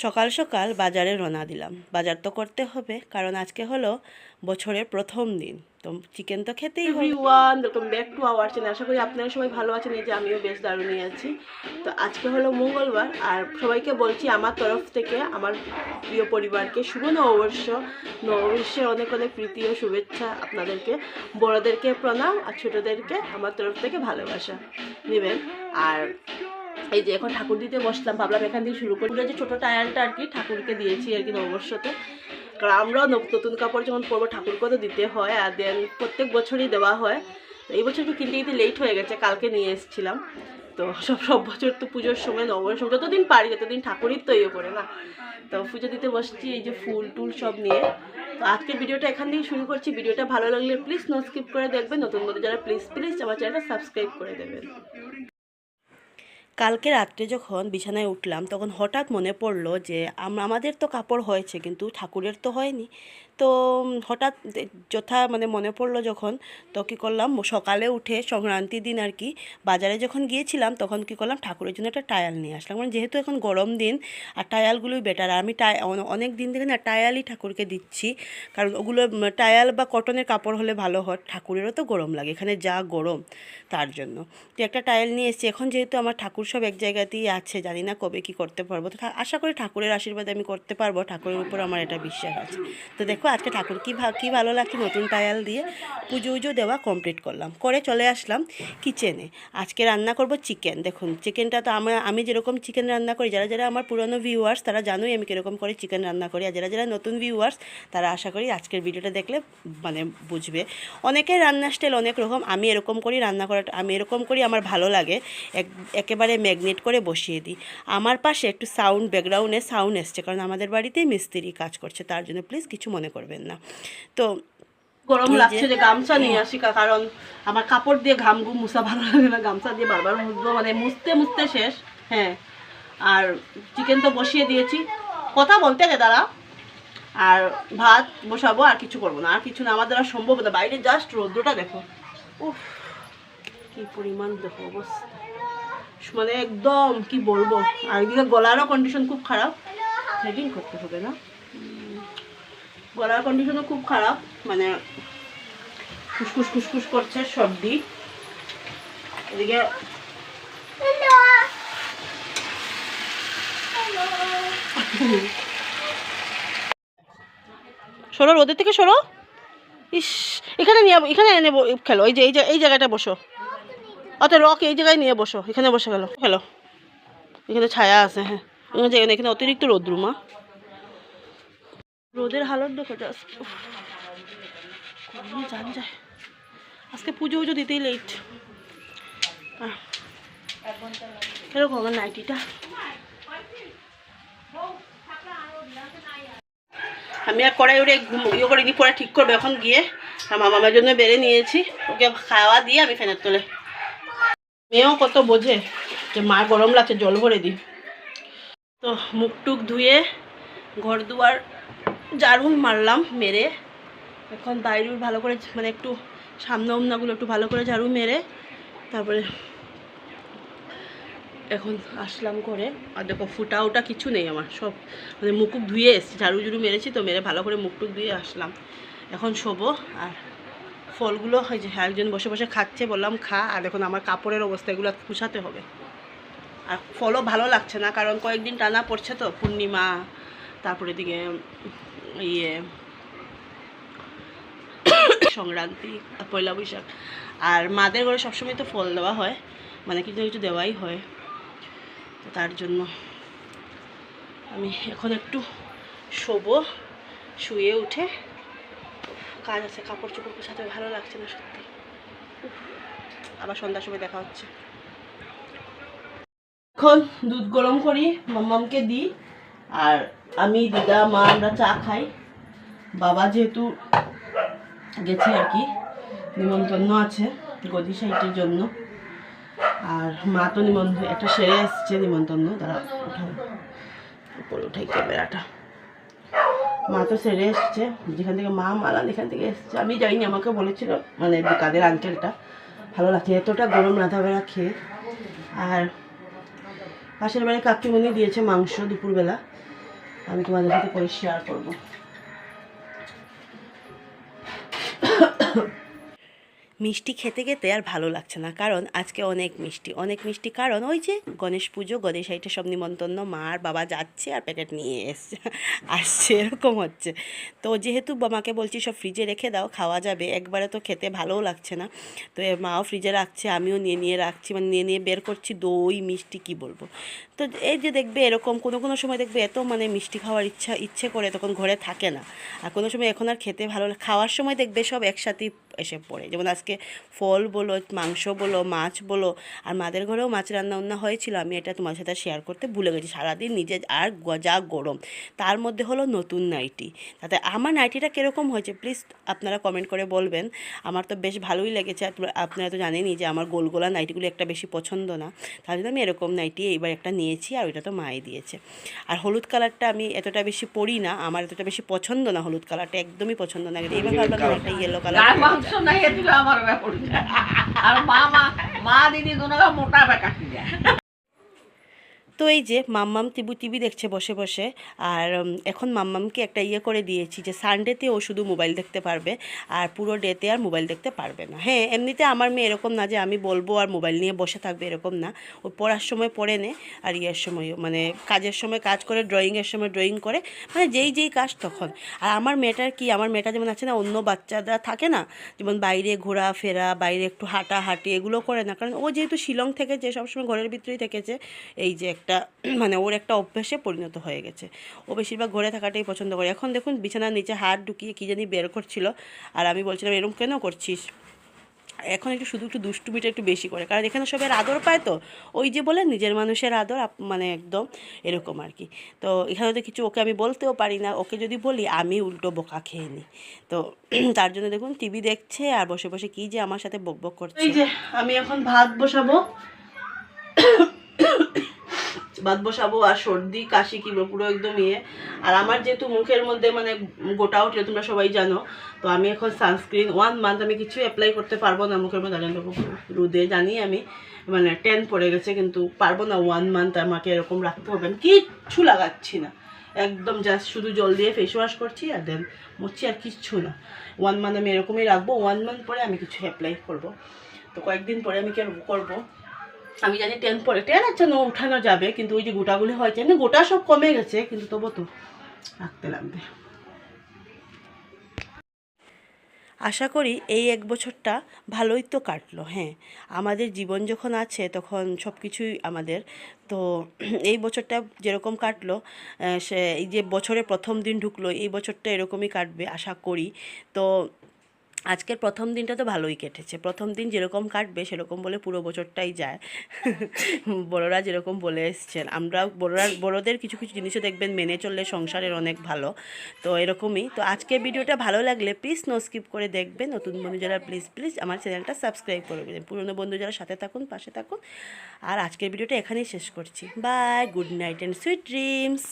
সকাল সকাল বাজারে রওনা দিলাম। বাজার তো করতে হবে, কারণ আজকে হলো বছরের প্রথম দিন, তো চিকেন তো খেতেই হবে। Everyone, welcome back to our channel. আশা করি আপনারা সবাই ভালো আছেন। এই যে আমিও বেশ দারুণই আছি। তো আজকে হলো মঙ্গলবার, আর সবাইকে বলছি আমার তরফ থেকে আমার প্রিয় পরিবারকে শুভ নববর্ষ। নববর্ষের অনেক অনেক প্রীতি ও শুভেচ্ছা আপনাদেরকে। বড়োদেরকে প্রণাম, আর ছোটোদেরকে আমার তরফ থেকে ভালোবাসা নেবেন। আর এই যে এখন ঠাকুর দিতে বসলাম, ভাবলাম এখান থেকে শুরু করি। যে ছোটো টায়ালটা আর কি ঠাকুরকে দিয়েছি আর কি নববর্ষতে, কারণ আমরাও নতুন কাপড় যখন পরবো ঠাকুরকে তো দিতে হয়, আর দেন প্রত্যেক বছরই দেওয়া হয়। তো এই বছর একটু কিনতে লেট হয়ে গেছে, কালকে নিয়ে এসেছিলাম। তো সব বছর তো পুজোর সময় নববর্ষ যতদিন পারি ততদিন ঠাকুরই তো ইয়ে করে না। তো পুজো দিতে বসছি এই যে ফুল টুল সব নিয়ে। তো আজকে ভিডিওটা এখান থেকে শুরু করছি। ভিডিওটা ভালো লাগলে প্লিজ নো স্কিপ করে দেখবেন। নতুন বন্ধু যারা প্লিজ আমার চ্যানেলটা সাবস্ক্রাইব করে দেবেন। কালকে রাত্রে যখন বিছানায় উঠলাম তখন হঠাৎ মনে পড়লো যে আমাদের তো কাপড় হয়েছে কিন্তু ঠাকুরের তো হয়নি। তো হঠাৎ মনে পড়লো যখন, তো কী করলাম, সকালে উঠে সংক্রান্তির দিন আর কি বাজারে যখন গিয়েছিলাম তখন কী করলাম, ঠাকুরের জন্য একটা টায়াল নিয়ে আসলাম। মানে যেহেতু এখন গরম দিন আর টায়ালগুলোই বেটার, আমি অনেক দিন থেকে না টায়ালই ঠাকুরকে দিচ্ছি, কারণ ওগুলো টায়াল বা কটনের কাপড় হলে ভালো হয়। ঠাকুরেরও তো গরম লাগে, এখানে যা গরম, তার জন্য তো একটা টায়াল নিয়ে এসেছি। এখন যেহেতু আমার ঠাকুর সব এক জায়গাতেই আছে, জানি না কবে কি করতে পারবো, তো আশা করি ঠাকুরের আশীর্বাদে আমি করতে পারবো। ঠাকুরের উপর আমার এটা বিশ্বাস আছে। তো দেখো আজকে ঠাকুর কি ভালো লাগছে, নতুন টায়াল দিয়ে পুজো দেওয়া কমপ্লিট করলাম, করে চলে আসলাম কিচেনে। আজকে রান্না করব চিকেন। দেখুন চিকেনটা তো আমি যেরকম চিকেন রান্না করি, যারা আমার পুরনো ভিউয়ার্স তারা জানোই আমি কীরকম করে চিকেন রান্না করি, আর যারা নতুন ভিউয়ার্স তারা আশা করি আজকের ভিডিওটা দেখলে মানে বুঝবে। অনেকের রান্নার স্টাইল অনেক রকম, আমি এরকম করি রান্না করাটা, আমি এরকম করি, আমার ভালো লাগে। একেবারে ম্যাগনেট করে বসিয়ে দিই। আমার পাশে একটু ব্যাকগ্রাউন্ডে সাউন্ড এসছে, কারণ আমাদের বাড়িতেই মিস্ত্রি কাজ করছে, তার জন্য প্লিজ কিছু মনে করবেন না। তো গরম লাগছে যে গামছা নিয়ে আসি, কারণ আমার কাপড় দিয়ে ঘামঘুম মুছা ভালো লাগে না, গামছা দিয়ে বারবার মুছবো, মানে মুছতে শেষ। হ্যাঁ, আর চিকেন তো বসিয়ে দিয়েছি, কথা বলতে গে দাঁড়া। আর ভাত বসাবো, আর কিছু করবো না, আর কিছু না, আমার দ্বারা সম্ভব না। বাইরে জাস্ট রৌদ্রটা দেখো, উফ কি পরিমাণ দেখো অবস্থা, মানে একদম কি বলবো। আর এদিকে গলারও কন্ডিশন খুব খারাপ, হেডিং করতে হবে না, গলার কন্ডিশনও খুব খারাপ, মানে খুসখুস করছে, সর্দি। এদিকে সরো, রোদের থেকে সরো। ইস, এখানে এনে খেলো, এই জায়গাটা বসো। অত রক এই জায়গায় নিয়ে বসো, এখানে বসে খেলো, এখানে ছায়া আছে। হ্যাঁ, এখানে অতিরিক্ত রোদ্রুমা, রোদের হালত দেখো জাস্ট, জান যায়। আজকে পুজো দিতেই লেট। এরকম আমার নাইটিটা আমি আর কড়াই ওরে ইয়ে করে দিই, পরে ঠিক করবো। এখন গিয়ে আমার মামার জন্য বেড়ে নিয়েছি, ওকে খাওয়া দিয়ে আমি ফ্যানের তোলে। মেয়েও কত বোঝে যে মা গরম লাগছে, জল ভরে দিই। তো মুখ টুক ধুয়ে ঘর দুয়ার ঝাড়ু মারলাম, মেরে এখন বাইরে ভালো করে, মানে একটু সামনে ওমনাগুলো একটু ভালো করে ঝাড়ু মেরে তারপরে এখন আসলাম করে। আর দেখো ফুটা কিছু নেই আমার, সব মানে মুখ ধুয়ে এসেছি, ঝাড়ু মেরেছি, তো মেরে ভালো করে মুখ টুক ধুয়ে আসলাম। এখন শোবো। আর ফলগুলো হয় যে একজন বসে বসে খাচ্ছে, বললাম খা। আর দেখুন আমার কাপড়ের অবস্থা, এগুলো পুষাতে হবে। আর ফলও ভালো লাগছে না, কারণ কয়েকদিন টানা পড়ছে তো, পূর্ণিমা, তারপরে দিকে ইয়ে সংক্রান্তি, পয়লা বৈশাখ। আর মাদের ঘরে সবসময় তো ফল দেওয়া হয়, মানে কিছু কিছু দেওয়াই হয়, তো তার জন্য আমি এখন একটু শোবো। শুয়ে উঠে কাজ আছে, কাপড় চোপড় গোছাতে ভালো লাগছে না সত্যি। আবার সন্ধ্যার সময় দেখা হচ্ছে। এখন দুধ গরম করি, মাম্মামকে দিই, আর আমি, দিদা, মা আমরা চা খাই। বাবা যেহেতু গেছে আর কি, নিমন্ত্রণ আছে গদি সাইটের জন্য, আর মা তো নিমন্ত্রণ একটা সেরে এসছে নিমন্ত্রণ, তারা উপরে উঠাই ক্যামেরাটা। মা তো সেরে এসছে, যেখান থেকে মা মালান এখান থেকে এসছে, আমি যাইনি, আমাকে বলেছিল মানে কাদের আঙ্কেলটা ভালো লাগছে এতটা গরম রাধা বেড়া খেয়ে। আর পাশের বাড়ি কাকিমণি দিয়েছে মাংস দুপুরবেলা, আমি তোমাদের সাথে করে শেয়ার করবো। মিষ্টি খেতে খেতে আর ভালো লাগছে না, কারণ আজকে অনেক মিষ্টি কারণ ওই যে গণেশ পুজো, গণেশ সাইটে সব নিমন্ত্রণ, মা আর বাবা যাচ্ছে আর প্যাকেট নিয়ে আসছে এরকম হচ্ছে। তো যেহেতু মাকে বলছি সব ফ্রিজে রেখে দাও, খাওয়া যাবে, একবারে তো খেতে ভালোও লাগছে না। তো মাও ফ্রিজে রাখছে, আমিও নিয়ে রাখছি, মানে নিয়ে বের করছি দই মিষ্টি কি বলবো। তো এই যে দেখবে এরকম কোনো সময় দেখবে এত মানে মিষ্টি খাওয়ার ইচ্ছে করে, তখন ঘরে থাকে না। আর কোনো সময় এখন আর খেতে ভালো খাওয়ার সময় দেখবে সব একসাথেই এসে পড়ে। যেমন আজকে ফল বলো, মাংস বলো, মাছ বলো, আর মাদের ঘরেও মাছ রান্না হয়েছিল, আমি এটা তোমার সাথে শেয়ার করতে ভুলে গেছি। সারাদিন নিজে আর যা গরম, তার মধ্যে হলো নতুন নাইটি। তাতে আমার নাইটিটা কীরকম হয়েছে প্লিজ আপনারা কমেন্ট করে বলবেন। আমার তো বেশ ভালোই লেগেছে। আপনারা তো জানেনই যে আমার গোলগোলা নাইটিগুলো একটা বেশি পছন্দ না, তার জন্য আমি এরকম নাইটি এইবার একটা নিয়েছি, আর ওইটা তো মাই দিয়েছে। আর হলুদ কালারটা আমি এতটা বেশি পরি না, আমার এতটা বেশি পছন্দ না, হলুদ কালারটা একদমই পছন্দ না। এইবার ভাবলাম একটা ইয়েলো কালার। আর মা দিদি দুনোটা মোটা বেকাটি যায়। তো এই যে মাম্মাম টিভি দেখছে বসে বসে। আর এখন মাম্মামকে একটা ইয়ে করে দিয়েছি যে সানডেতে ও শুধু মোবাইল দেখতে পারবে, আর পুরো ডেতে আর মোবাইল দেখতে পারবে না। হ্যাঁ, এমনিতে আমার মেয়ে এরকম না যে আমি বলবো আর মোবাইল নিয়ে বসে থাকবে, এরকম না। ও পড়ার সময় পড়ে নে, আর ইয়ের সময় মানে কাজের সময় কাজ করে, ড্রয়িংয়ের সময় ড্রয়িং করে, মানে যেই কাজ তখন। আর আমার মেয়েটা যেমন আছে না, অন্য বাচ্চারা থাকে না, যেমন বাইরে ঘোরাফেরা, বাইরে একটু হাঁটাহাঁটি এগুলো করে না, কারণ ও যেহেতু শিলং থেকে যে সবসময় ঘরের ভিতরেই থেকেছে, এই যে একটা মানে ওর একটা অভ্যাসে পরিণত হয়ে গেছে। ও বেশিরভাগ ঘরে থাকাটাই পছন্দ করে। এখন দেখুন বিছানার নিচে হাত ঢুকিয়ে কী জানি বের করছিল, আর আমি বলছিলাম এরকম কেন করছিস। এখন একটু দুষ্টুমিটা একটু বেশি করে, কারণ এখানে সবের আদর পায়, তো ওই যে বলে নিজের মানুষের আদর, মানে একদম এরকম আর কি। তো এখানে তো কিছু ওকে আমি বলতেও পারি না, ওকে যদি বলি আমি উল্টো বোকা খেয়ে নিই। তো তার জন্য দেখুন টিভি দেখছে আর বসে বসে কী যে আমার সাথে বকবক করছে। এই যে আমি এখন ভাত বসাবো আর সর্দি কাশি কি পুরো একদম ইয়ে। আর আমার যেহেতু মুখের মধ্যে মানে গোটা উঠে, তোমরা সবাই জানো, তো আমি এখন সানস্ক্রিন 1 মান্থ আমি কিছু অ্যাপ্লাই করতে পারবো না মুখের মধ্যে। রোদে জানি আমি মানে 10 পড়ে গেছে, কিন্তু পারবো না 1 মান্থ আমাকে এরকম রাখতে হবে। আমি কিচ্ছু লাগাচ্ছি না, একদম জাস্ট শুধু জল দিয়ে ফেস ওয়াশ করছি আর দেন মুছছি, আর কিচ্ছু না। 1 মান্থ আমি এরকমই রাখবো, 1 মান্থ পরে আমি কিছু অ্যাপ্লাই করবো। তো কয়েকদিন পরে আমি কি করবো, আমি জানি 10 পরে 10 আচ্ছা নো উঠানো যাবে, কিন্তু ওই যে গোটাগুলি হয়েছে এমনি গোটা সব কমে গেছে, কিন্তু তবু তো রাখতে লাগবে। আশা করি এই 1 বছরটা ভালোই তো কাটলো। হ্যাঁ, আমাদের জীবন যখন আছে তখন সব কিছুই আমাদের। তো এই বছরটা যেরকম কাটলো, সে এই যে বছরের প্রথম দিন ঢুকলো, এই বছরটা এরকমই কাটবে আশা করি। তো আজকের প্রথম দিনটা তো ভালোই কেটেছে, প্রথম দিন যেরকম কাটবে সেরকম বলে পুরো বছরটাই যায়। বড়রা যেরকম বলে এসছেন, আমরা বড়দের কিছু জিনিসও দেখবেন মেনে চললে সংসারের অনেক ভালো। তো এরকমই। তো আজকের ভিডিওটা ভালো লাগলে প্লিজ নো স্কিপ করে দেখবেন। নতুন বন্ধু যারা প্লিজ আমার চ্যানেলটা সাবস্ক্রাইব করে দেবেন। পুরনো বন্ধু যারা সাথে থাকুন, পাশে থাকুন। আর আজকের ভিডিওটা এখানেই শেষ করছি। Bye, good night and sweet dreams.